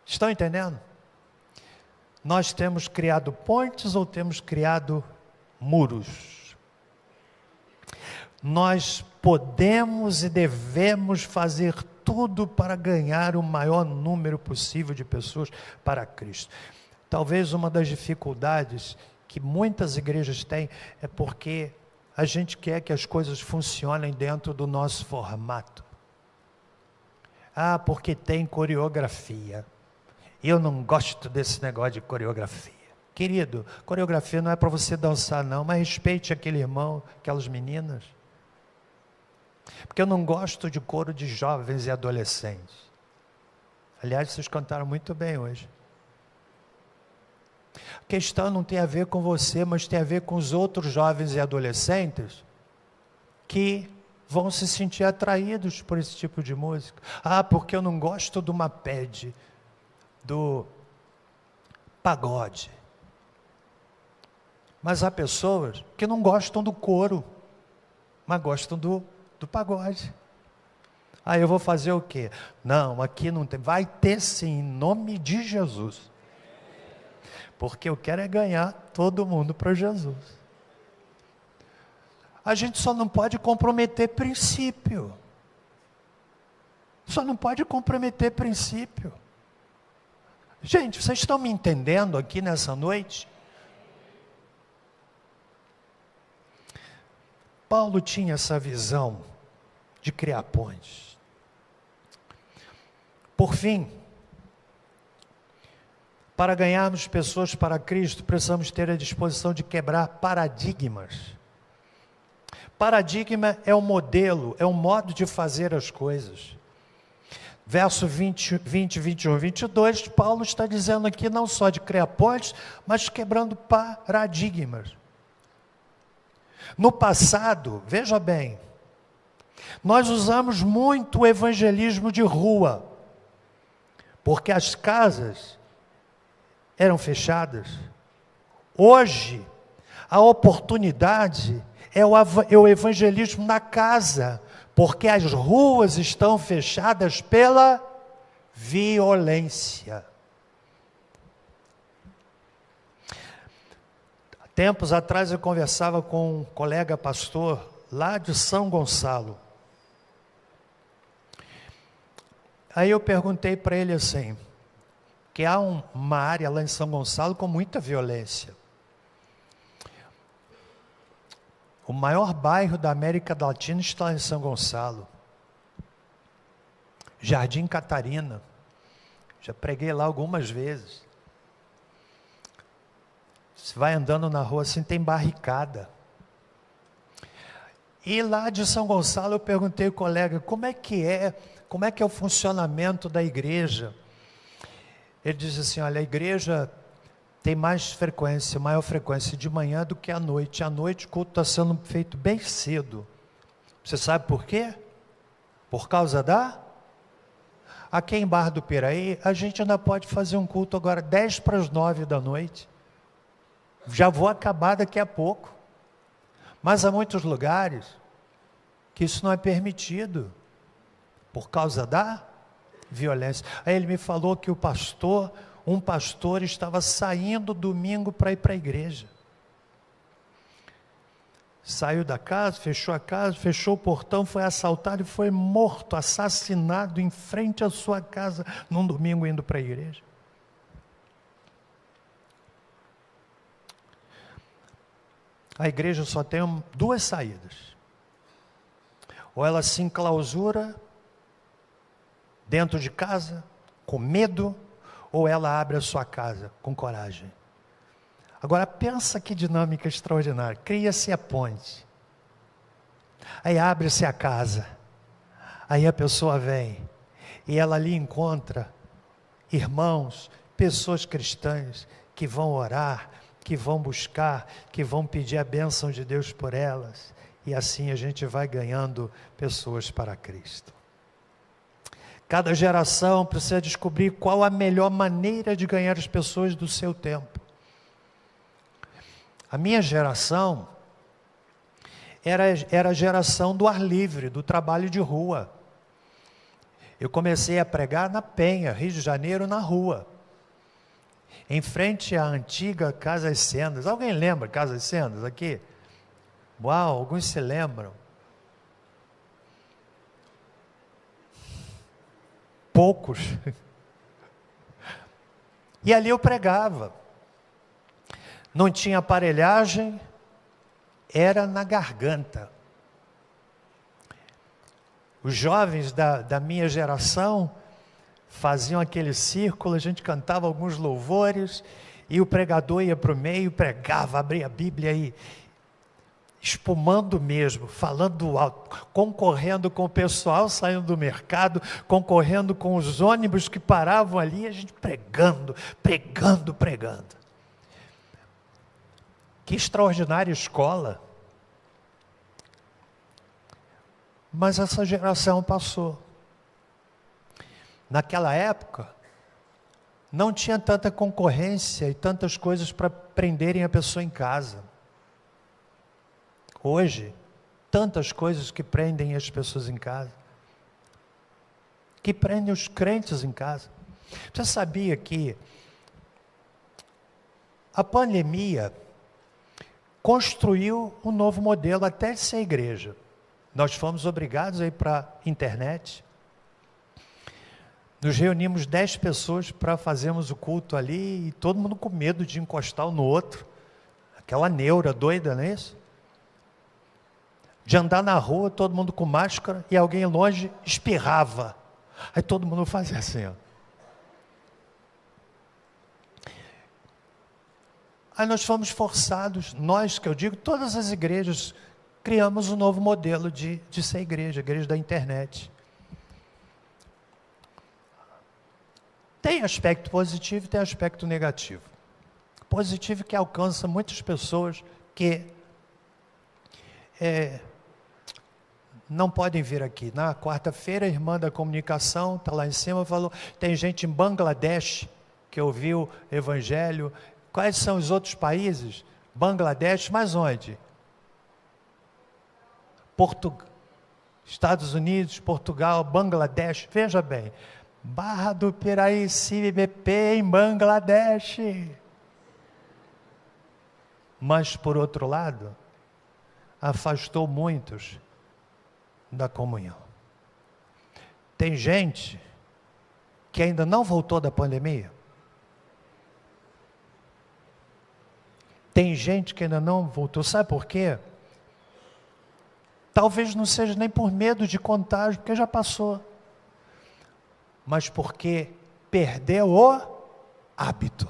Estão entendendo? Nós temos criado pontes ou temos criado muros? Nós podemos e devemos fazer tudo para ganhar o maior número possível de pessoas para Cristo. Talvez uma das dificuldades que muitas igrejas têm é porque a gente quer que as coisas funcionem dentro do nosso formato. Ah, porque tem coreografia. Eu não gosto desse negócio de coreografia. Querido, coreografia não é para você dançar não, mas respeite aquele irmão, aquelas meninas. Porque eu não gosto de coro de jovens e adolescentes. Aliás, vocês cantaram muito bem hoje. A questão não tem a ver com você, mas tem a ver com os outros jovens e adolescentes que vão se sentir atraídos por esse tipo de música. Ah, porque eu não gosto do mapede, do pagode. Mas há pessoas que não gostam do coro, mas gostam do pagode. Aí eu vou fazer o quê? Não, aqui não tem. Vai ter sim, em nome de Jesus. Porque eu quero é ganhar todo mundo para Jesus. A gente só não pode comprometer princípio. Só não pode comprometer princípio. Gente, vocês estão me entendendo aqui nessa noite? Paulo tinha essa visão de criar pontes. Por fim, para ganharmos pessoas para Cristo, precisamos ter a disposição de quebrar paradigmas. Paradigma é um modelo, é um modo de fazer as coisas. Verso 20, 21, 22, Paulo está dizendo aqui não só de criar pontes, mas quebrando paradigmas. No passado, veja bem, nós usamos muito o evangelismo de rua, porque as casas eram fechadas. Hoje, a oportunidade é o evangelismo na casa, porque as ruas estão fechadas pela violência. Tempos atrás eu conversava com um colega pastor lá de São Gonçalo. Aí eu perguntei para ele assim, que há uma área lá em São Gonçalo com muita violência. O maior bairro da América Latina está em São Gonçalo. Jardim Catarina. Já preguei lá algumas vezes. Você vai andando na rua assim, tem barricada. E lá de São Gonçalo eu perguntei ao colega, como é que é o funcionamento da igreja? Ele disse assim, olha, a igreja tem maior frequência de manhã do que à noite. À noite o culto está sendo feito bem cedo. Você sabe por quê? Por causa aqui em Barra do Piraí, a gente ainda pode fazer um culto agora 10 para as 9 da noite. Já vou acabar daqui a pouco. Mas há muitos lugares que isso não é permitido, por causa da violência. Aí ele me falou que um pastor estava saindo domingo para ir para a igreja. Saiu da casa, fechou o portão, foi assaltado e foi morto, assassinado em frente à sua casa, num domingo indo para a igreja. A igreja só tem duas saídas. Ou ela se enclausura dentro de casa, com medo, ou ela abre a sua casa com coragem. Agora pensa que dinâmica extraordinária. Cria-se a ponte. Aí abre-se a casa. Aí a pessoa vem. E ela ali encontra irmãos, pessoas cristãs, que vão orar, que vão buscar, que vão pedir a bênção de Deus por elas. E assim a gente vai ganhando pessoas para Cristo. Cada geração precisa descobrir qual a melhor maneira de ganhar as pessoas do seu tempo. A minha geração era a geração do ar livre, do trabalho de rua. Eu comecei a pregar na Penha, Rio de Janeiro, na rua. Em frente à antiga Casas Sendas. Alguém lembra Casas Sendas aqui? Uau, alguns se lembram. Poucos. E ali eu pregava. Não tinha aparelhagem, era na garganta. Os jovens da minha geração faziam aquele círculo, a gente cantava alguns louvores, e o pregador ia para o meio, pregava, abria a Bíblia e espumando mesmo, falando alto, concorrendo com o pessoal saindo do mercado, concorrendo com os ônibus que paravam ali, a gente pregando. Que extraordinária escola. Mas essa geração passou. Naquela época, não tinha tanta concorrência e tantas coisas para prenderem a pessoa em casa. Hoje, tantas coisas que prendem as pessoas em casa, que prendem os crentes em casa. Você sabia que a pandemia construiu um novo modelo até de ser igreja? Nós fomos obrigados a ir para a internet. Nos reunimos 10 pessoas para fazermos o culto ali, e todo mundo com medo de encostar um no outro. Aquela neura doida, não é isso? De andar na rua, todo mundo com máscara, e alguém longe espirrava. Aí todo mundo fazia assim, ó. Aí nós fomos forçados, nós que eu digo, todas as igrejas, criamos um novo modelo de ser igreja da internet. Tem aspecto positivo e tem aspecto negativo. Positivo que alcança muitas pessoas que não podem vir aqui. Na quarta-feira, a irmã da comunicação está lá em cima, falou, tem gente em Bangladesh que ouviu evangelho. Quais são os outros países? Bangladesh, mas onde? Estados Unidos, Portugal, Bangladesh, veja bem, Barra do Piraí, CBP em Bangladesh. Mas, por outro lado, afastou muitos da comunhão. Tem gente que ainda não voltou da pandemia. Tem gente que ainda não voltou. Sabe por quê? Talvez não seja nem por medo de contágio, porque já passou. Mas porque perdeu o hábito.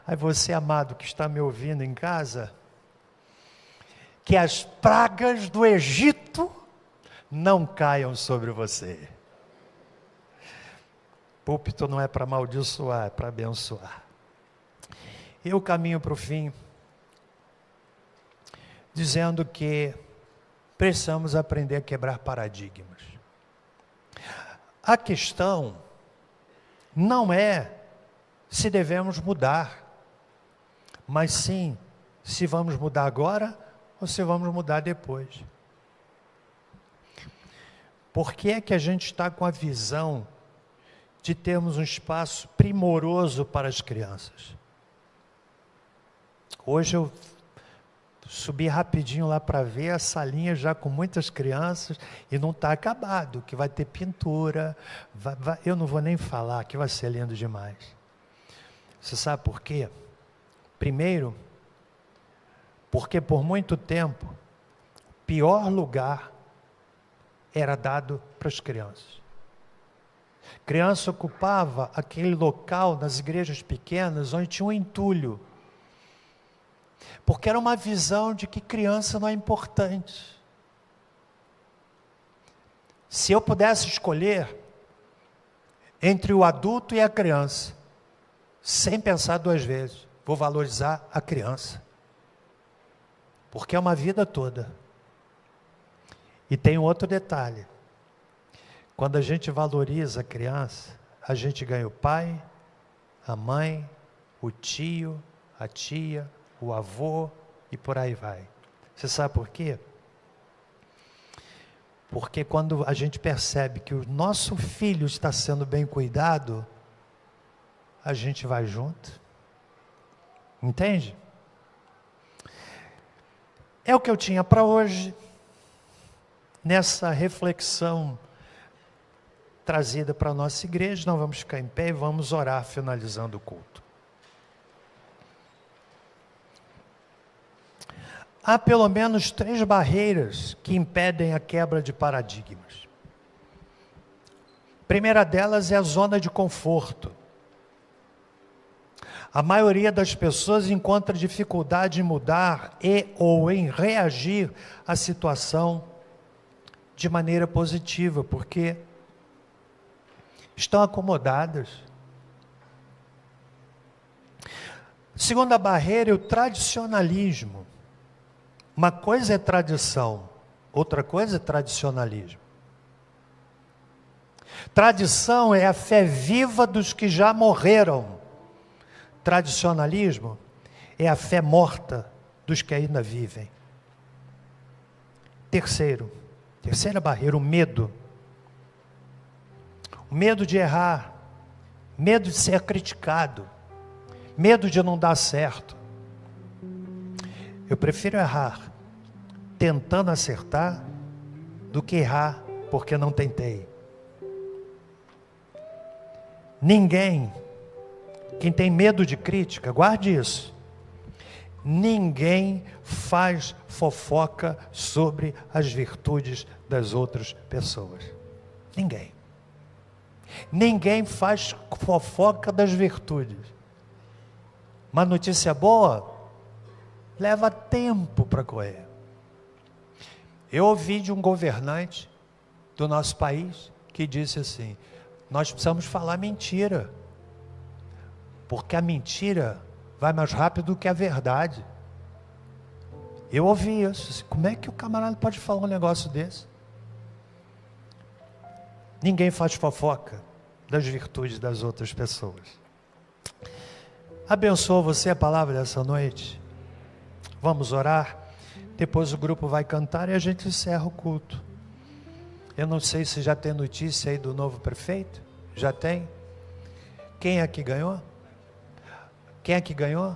Aí você, amado, que está me ouvindo em casa, que as pragas do Egito não caiam sobre você. Púlpito não é para amaldiçoar, é para abençoar. Eu caminho para o fim, dizendo que precisamos aprender a quebrar paradigmas. A questão não é se devemos mudar, mas sim se vamos mudar agora ou se vamos mudar depois. Por que é que a gente está com a visão de termos um espaço primoroso para as crianças? Hoje eu subi rapidinho lá para ver a salinha já com muitas crianças e não está acabado, que vai ter pintura, eu não vou nem falar, que vai ser lindo demais. Você sabe por quê? Primeiro, porque por muito tempo, o pior lugar era dado para as crianças. Criança ocupava aquele local nas igrejas pequenas onde tinha um entulho, porque era uma visão de que criança não é importante. Se eu pudesse escolher entre o adulto e a criança, sem pensar duas vezes, vou valorizar a criança, porque é uma vida toda. E tem outro detalhe: quando a gente valoriza a criança, a gente ganha o pai, a mãe, o tio, a tia, o avô e por aí vai. Você sabe por quê? Porque quando a gente percebe que o nosso filho está sendo bem cuidado, a gente vai junto. Entende? É o que eu tinha para hoje, nessa reflexão trazida para a nossa igreja. Nós vamos ficar em pé e vamos orar finalizando o culto. Há pelo menos 3 barreiras que impedem a quebra de paradigmas. A primeira delas é a zona de conforto. A maioria das pessoas encontra dificuldade em mudar ou em reagir à situação de maneira positiva, porque estão acomodadas. Segunda barreira é o tradicionalismo. Uma coisa é tradição, outra coisa é tradicionalismo. Tradição é a fé viva dos que já morreram. Tradicionalismo é a fé morta dos que ainda vivem. Terceira barreira, o medo. O medo de errar, medo de ser criticado, medo de não dar certo. Eu prefiro errar tentando acertar do que errar porque não tentei. Ninguém, quem tem medo de crítica, guarde isso, ninguém faz fofoca sobre as virtudes das outras pessoas. Ninguém. Ninguém faz fofoca das virtudes. Uma notícia boa leva tempo para correr. Eu ouvi de um governante do nosso país que disse assim: nós precisamos falar mentira, porque a mentira vai mais rápido do que a verdade. Eu ouvi isso. Como é que o camarada pode falar um negócio desse? Ninguém faz fofoca das virtudes das outras pessoas. Abençoa você a palavra dessa noite. Vamos orar. Depois o grupo vai cantar e a gente encerra o culto. Eu não sei se já tem notícia aí do novo prefeito. Já tem? Quem é que ganhou? Quem é que ganhou?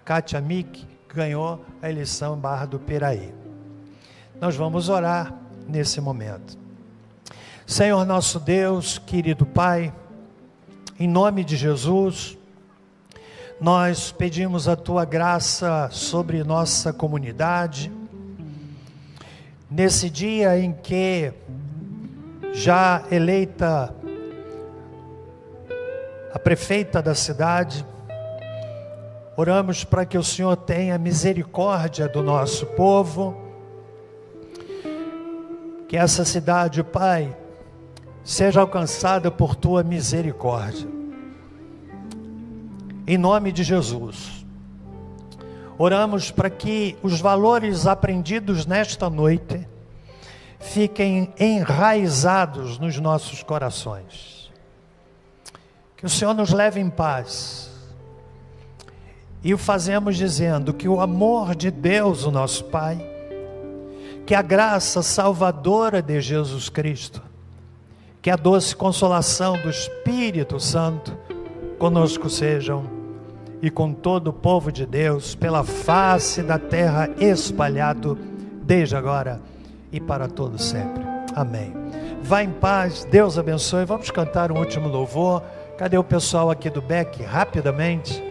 Kátia Mick ganhou a eleição em Barra do Piraí. Nós vamos orar nesse momento. Senhor nosso Deus, querido Pai, em nome de Jesus, nós pedimos a Tua graça sobre nossa comunidade, nesse dia em que, já eleita a prefeita da cidade, oramos para que o Senhor tenha misericórdia do nosso povo, que essa cidade, Pai, seja alcançada por Tua misericórdia. Em nome de Jesus, oramos para que os valores aprendidos nesta noite fiquem enraizados nos nossos corações. Que Que o Senhor nos leve em paz. E o fazemos dizendo que o amor de Deus, o nosso Pai, que a graça salvadora de Jesus Cristo, que a doce consolação do Espírito Santo conosco sejam, e com todo o povo de Deus, pela face da terra espalhado, desde agora e para todo sempre. Amém. Vá em paz, Deus abençoe. Vamos cantar um último louvor. Cadê o pessoal aqui do Beck? Rapidamente.